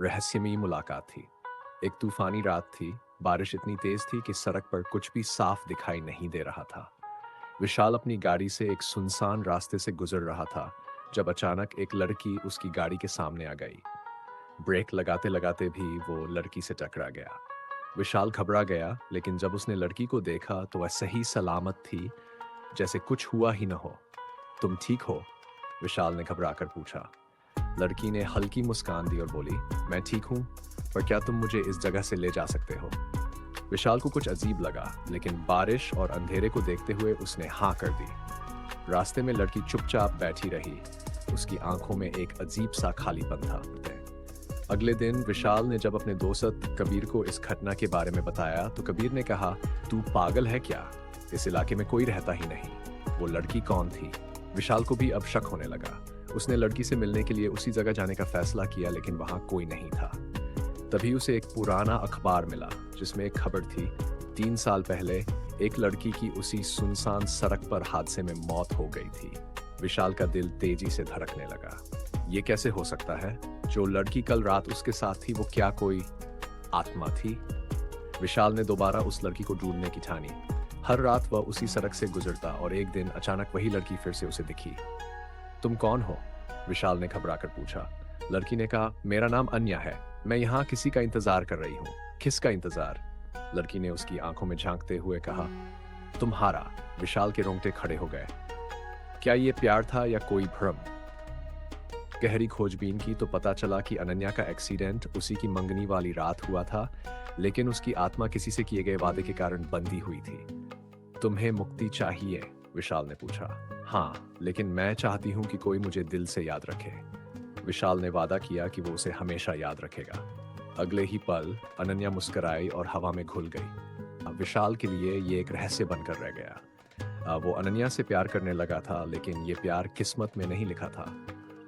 रहस्यमयी मुलाकात थी। एक तूफानी रात थी, बारिश इतनी तेज थी कि सड़क पर कुछ भी साफ दिखाई नहीं दे रहा था। विशाल अपनी गाड़ी से एक सुनसान रास्ते से गुजर रहा था, जब अचानक एक लड़की उसकी गाड़ी के सामने आ गई। ब्रेक लगाते लगाते भी वो लड़की से टकरा गया। विशाल घबरा गया, लेकिन जब उसने लड़की को देखा तो वह सही सलामत थी, जैसे कुछ हुआ ही न हो। तुम ठीक हो? विशाल ने घबराकर पूछा। लड़की ने हल्की मुस्कान दी और बोली, मैं ठीक हूँ, पर क्या तुम मुझे इस जगह से ले जा सकते हो? विशाल को कुछ अजीब लगा, लेकिन बारिश और अंधेरे को देखते हुए उसने हाँ कर दी। रास्ते में लड़की चुपचाप बैठी रही, उसकी आंखों में एक अजीब सा खालीपन था। अगले दिन विशाल ने जब अपने दोस्त कबीर को इस घटना के बारे में बताया तो कबीर ने कहा, तू पागल है क्या? इस इलाके में कोई रहता ही नहीं। वो लड़की कौन थी? विशाल को भी अब शक होने लगा। उसने लड़की से मिलने के लिए उसी जगह जाने का फैसला किया, लेकिन वहां कोई नहीं था। तभी उसे एक पुराना अखबार मिला, जिसमें एक खबर थी, 3 साल पहले एक लड़की की उसी सुनसान सड़क पर हादसे में मौत हो गई थी। विशाल का दिल तेजी से धड़कने लगा। ये कैसे हो सकता है? जो लड़की कल रात उसके साथ थी, वो क्या कोई आत्मा थी? विशाल ने दोबारा उस लड़की को ढूंढने की ठानी। हर रात वह उसी सड़क से गुजरता और एक दिन अचानक वही लड़की फिर से उसे दिखी। तुम कौन हो? विशाल ने घबराकर पूछा। लड़की ने कहा, मेरा नाम अन्या है। मैं यहाँ किसी का इंतजार कर रही हूँ। किसका इंतजार? लड़की ने उसकी आंखों में झांकते हुए कहा, तुम्हारा। विशाल के रोंगटे खड़े हो गए। क्या ये प्यार था या कोई भ्रम? गहरी खोजबीन की तो पता चला कि अनन्या का एक्सीडेंट उसी की मंगनी वाली रात हुआ था, लेकिन उसकी आत्मा किसी से किए गए वादे के कारण बंधी हुई थी। तुम्हें मुक्ति चाहिए? विशाल ने पूछा। हाँ, लेकिन मैं चाहती हूँ कि कोई मुझे दिल से याद रखे। विशाल ने वादा किया कि वो उसे हमेशा याद रखेगा। अगले ही पल अनन्या मुस्कुराई और हवा में घुल गई। अब विशाल के लिए ये एक रहस्य बनकर रह गया। वो अनन्या से प्यार करने लगा था, लेकिन ये प्यार किस्मत में नहीं लिखा था।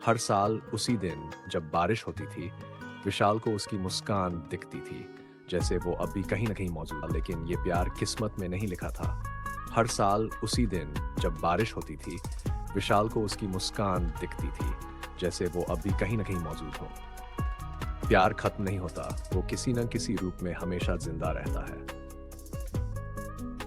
हर साल उसी दिन जब बारिश होती थी, विशाल को उसकी मुस्कान दिखती थी, जैसे वो अब भी कहीं न कहीं मौजूद था, लेकिन ये प्यार किस्मत में नहीं लिखा था। हर साल उसी दिन जब बारिश होती थी, विशाल को उसकी मुस्कान दिखती थी, जैसे वो अब भी कहीं न कहीं मौजूद हो। प्यार खत्म नहीं होता, वो किसी न किसी रूप में हमेशा जिंदा रहता है।